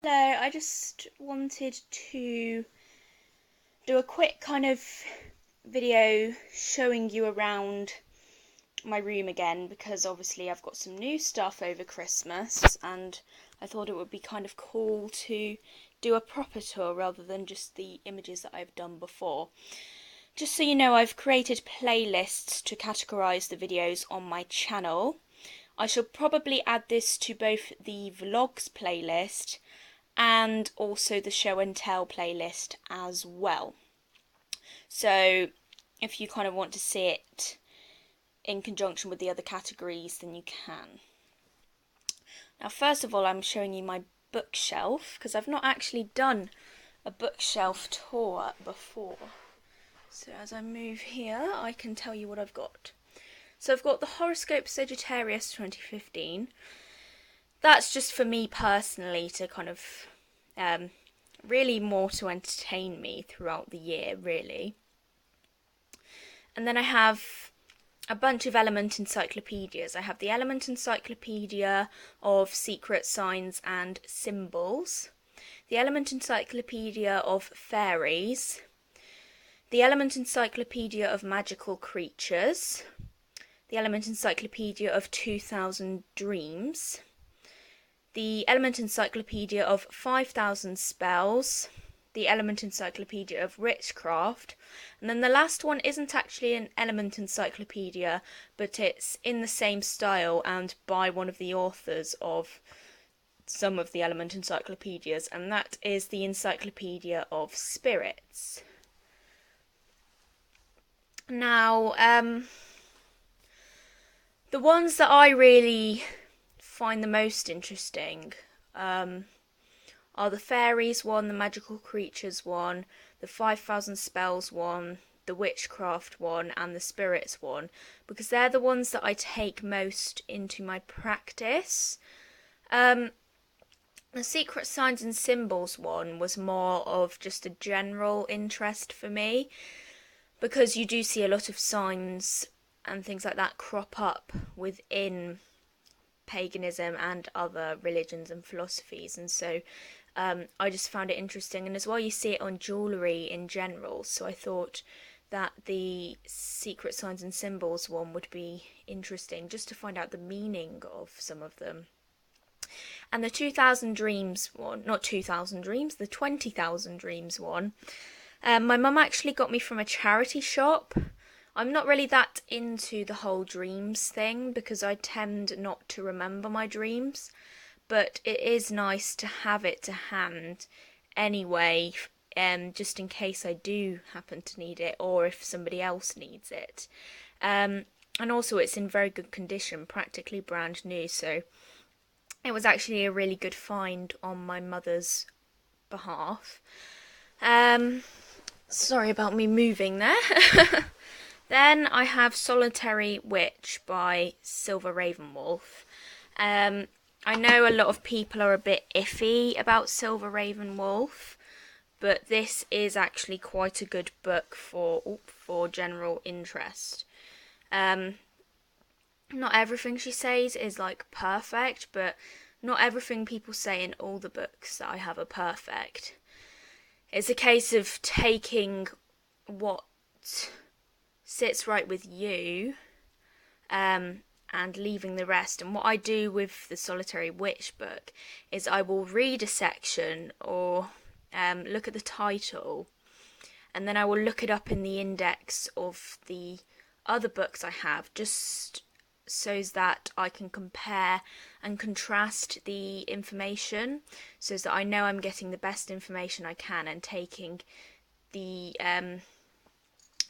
I just wanted to do a quick kind of video showing you around my room again, because obviously I've got some new stuff over Christmas and I thought it would be kind of cool to do a proper tour rather than just the images that I've done before. Just so you know, I've created playlists to categorise the videos on my channel. I shall probably add this to both the vlogs playlist and also the show and tell playlist as well. So if you kind of want to see it in conjunction with the other categories, then you can. Now, first of all, I'm showing you my bookshelf, because I've not actually done a bookshelf tour before. So as I move here, I can tell you what I've got. So I've got the Horoscope Sagittarius 2015. That's just for me personally to kind of really more to entertain me throughout the year, really. And then I have a bunch of Element encyclopedias. I have the Element Encyclopedia of Secret Signs and Symbols, the Element Encyclopedia of Fairies, the Element Encyclopedia of Magical Creatures, the Element Encyclopedia of 2000 Dreams, the Element Encyclopedia of 5000 Spells, the Element Encyclopedia of Witchcraft, and then the last one isn't actually an Element Encyclopedia, but it's in the same style and by one of the authors of some of the Element Encyclopedias, and that is the Encyclopedia of Spirits. Now, the ones that I really find the most interesting are the Fairies one, the Magical Creatures one, the 5000 Spells one, the Witchcraft one, and the Spirits one, because they're the ones that I take most into my practice. The Secret Signs and Symbols one was more of just a general interest for me, because you do see a lot of signs and things like that crop up within paganism and other religions and philosophies, and so I just found it interesting, and as well you see it on jewellery in general, so I thought that the Secret Signs and Symbols one would be interesting just to find out the meaning of some of them. And the 2000 Dreams one, not 2000 Dreams, the 20,000 Dreams one, my mum actually got me from a charity shop. I'm not really that into the whole dreams thing because I tend not to remember my dreams, but it is nice to have it to hand anyway, just in case I do happen to need it or if somebody else needs it. And also it's in very good condition, practically brand new, so it was actually a really good find on my mother's behalf. Sorry about me moving there. Then I have Solitary Witch by Silver Ravenwolf. I know a lot of people are a bit iffy about Silver Ravenwolf, but this is actually quite a good book for general interest. Not everything she says is like perfect, but not everything people say in all the books that I have are perfect. It's a case of taking what sits right with you and leaving the rest. And what I do with the Solitary Witch book is I will read a section or look at the title, and then I will look it up in the index of the other books I have, just so that I can compare and contrast the information, so that I know I'm getting the best information I can and taking the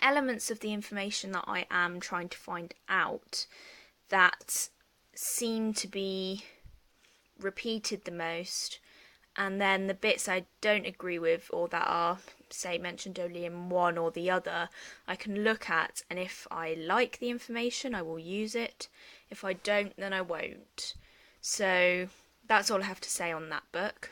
elements of the information that I am trying to find out that seem to be repeated the most, and then the bits I don't agree with or that are, say, mentioned only in one or the other, I can look at, and if I like the information I will use it, if I don't then I won't. So that's all I have to say on that book.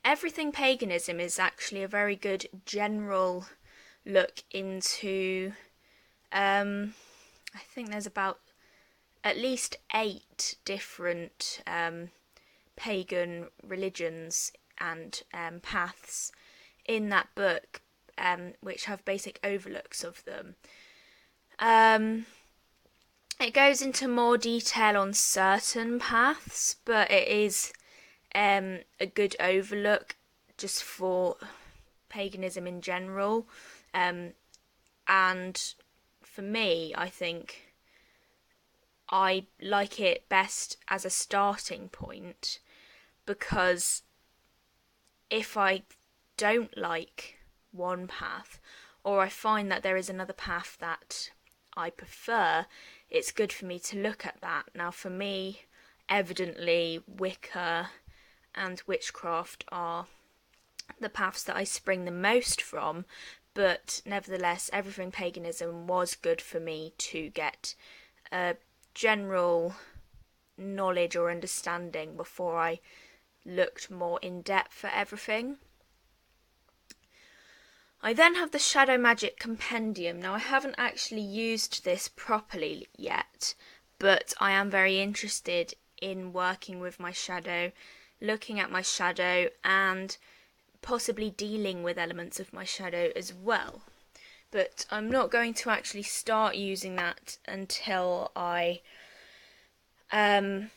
Everything Paganism is actually a very good general look into, I think there's about at least 8 different pagan religions and paths in that book, which have basic overlooks of them. It goes into more detail on certain paths, but it is a good overlook just for paganism in general. And for me, I think I like it best as a starting point, because if I don't like one path, or I find that there is another path that I prefer, it's good for me to look at that. Now, for me, evidently, Wicca and witchcraft are the paths that I spring the most from, but nevertheless, everything paganism was good for me to get a general knowledge or understanding before I looked more in depth at everything. I then have the Shadow Magic Compendium. Now, I haven't actually used this properly yet, but I am very interested in working with my shadow, looking at my shadow, and possibly dealing with elements of my shadow as well. But I'm not going to actually start using that until I am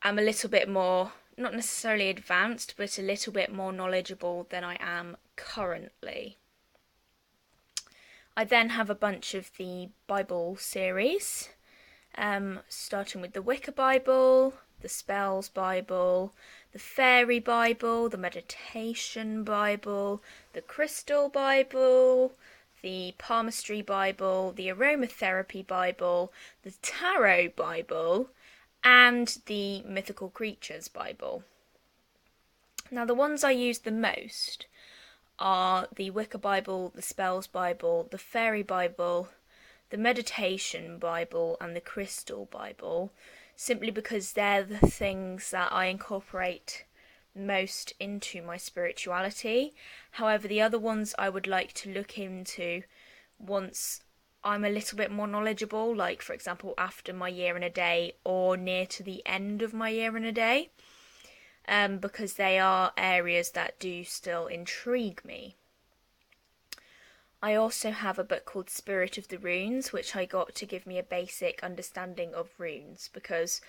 a little bit more, not necessarily advanced, but a little bit more knowledgeable than I am currently. I then have a bunch of the Bible series, starting with the Wicca Bible, the Spells Bible, the Fairy Bible, the Meditation Bible, the Crystal Bible, the Palmistry Bible, the Aromatherapy Bible, the Tarot Bible, and the Mythical Creatures Bible. Now, the ones I use the most are the Wicca Bible, the Spells Bible, the Fairy Bible, the Meditation Bible, and the Crystal Bible, simply because they're the things that I incorporate most into my spirituality. However, the other ones I would like to look into once I'm a little bit more knowledgeable, like for example after my year and a day or near to the end of my year and a day, because they are areas that do still intrigue me. I also have a book called Spirit of the Runes, which I got to give me a basic understanding of runes, because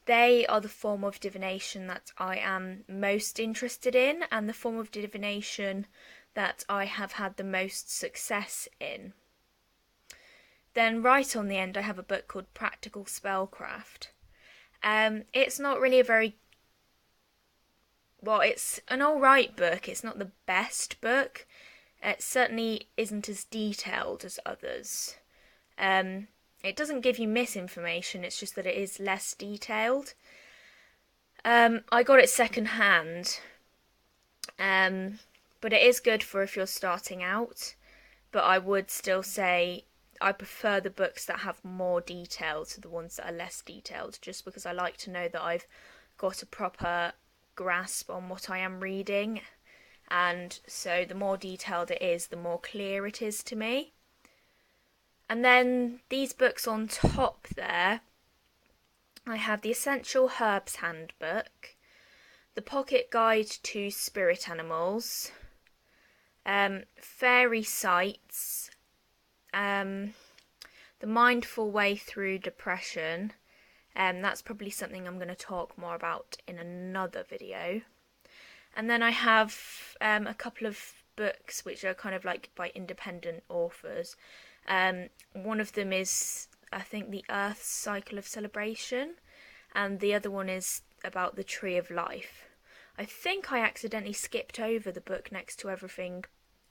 they are the form of divination that I am most interested in, and the form of divination that I have had the most success in. Then right on the end I have a book called Practical Spellcraft. It's not really a very... well, it's an alright book. It's not the best book. It certainly isn't as detailed as others. It doesn't give you misinformation, it's just that it is less detailed. I got it second hand, but it is good for if you're starting out. But I would still say I prefer the books that have more detail to the ones that are less detailed, just because I like to know that I've got a proper grasp on what I am reading, and so the more detailed it is, the more clear it is to me. And then these books on top there, I have the Essential Herbs Handbook, the Pocket Guide to Spirit Animals, Fairy Sites, the Mindful Way Through Depression. That's probably something I'm going to talk more about in another video. And then I have a couple of books which are kind of like by independent authors. One of them is, I think, The Earth's Cycle of Celebration, and the other one is about the Tree of Life. I think I accidentally skipped over the book next to everything,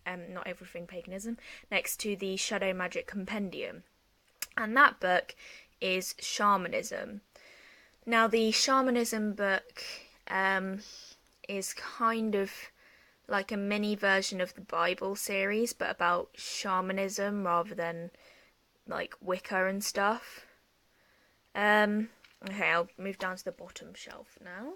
not everything paganism, next to the Shadow Magic Compendium. And that book is Shamanism. Now, the Shamanism book is kind of like a mini version of the Bible series, but about shamanism rather than like Wicca and stuff. Okay, I'll move down to the bottom shelf now.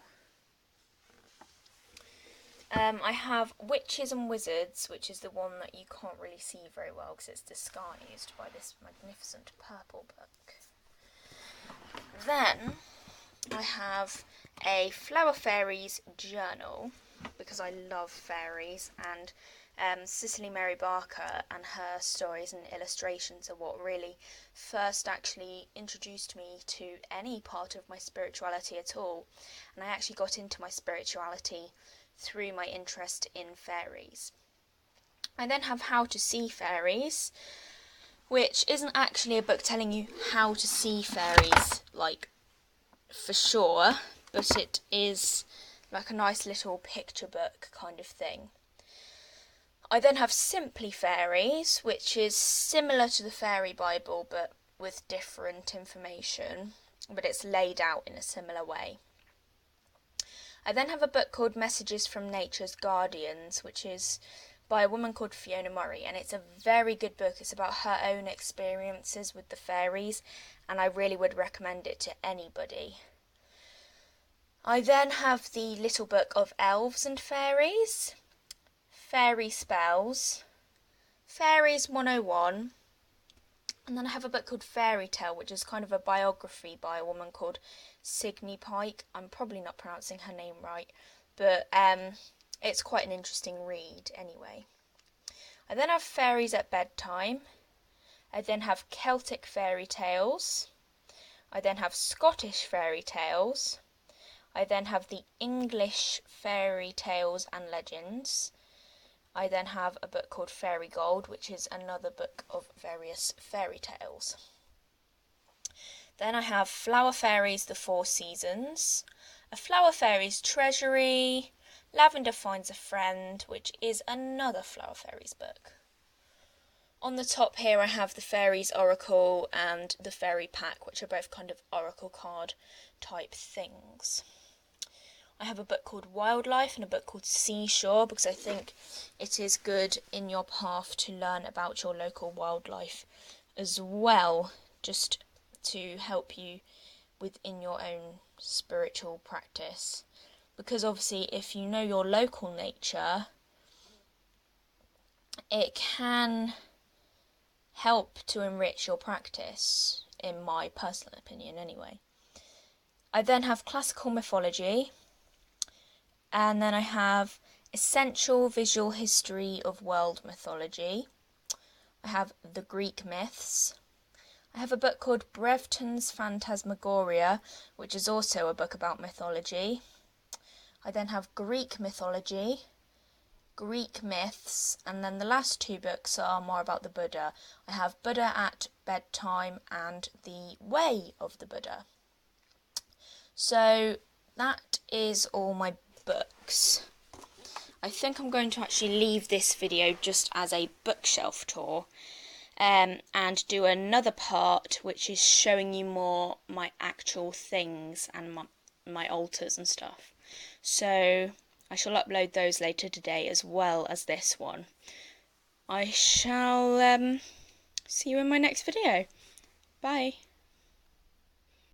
I have Witches and Wizards, which is the one that you can't really see very well because it's disguised by this magnificent purple book. Then I have a Flower Fairies journal because I love fairies, and Cicely Mary Barker and her stories and illustrations are what really first actually introduced me to any part of my spirituality at all. And I actually got into my spirituality through my interest in fairies. I then have How to See Fairies, which isn't actually a book telling you how to see fairies, like, for sure, but it is like a nice little picture book kind of thing. I then have Simply Fairies, which is similar to the Fairy Bible but with different information, but it's laid out in a similar way. I then have a book called Messages from Nature's Guardians, which is by a woman called Fiona Murray, and it's a very good book. It's about her own experiences with the fairies, and I really would recommend it to anybody. I then have the little book of Elves and Fairies, Fairy Spells, Fairies 101, and then I have a book called Fairy Tale, which is kind of a biography by a woman called Signe Pike. I'm probably not pronouncing her name right, but it's quite an interesting read anyway. I then have Fairies at Bedtime. I then have Celtic Fairy Tales. I then have Scottish Fairy Tales. I then have the English Fairy Tales and Legends. I then have a book called Fairy Gold, which is another book of various fairy tales. Then I have Flower Fairies, The Four Seasons, A Flower Fairies Treasury, Lavender Finds a Friend, which is another Flower Fairies book. On the top here I have the Fairies Oracle and the Fairy Pack, which are both kind of oracle card type things. I have a book called Wildlife and a book called Seashore, because I think it is good in your path to learn about your local wildlife as well, just to help you within your own spiritual practice. Because obviously if you know your local nature, it can help to enrich your practice, in my personal opinion anyway. I then have Classical Mythology, and then I have Essential Visual History of World Mythology. I have the Greek Myths. I have a book called Brereton's Phantasmagoria, which is also a book about mythology. I then have Greek Mythology, Greek Myths, and then the last two books are more about the Buddha. I have Buddha at Bedtime and The Way of the Buddha. So that is all my books. I think I'm going to actually leave this video just as a bookshelf tour, and do another part which is showing you more my actual things and my altars and stuff. So I shall upload those later today as well as this one. I shall see you in my next video. Bye.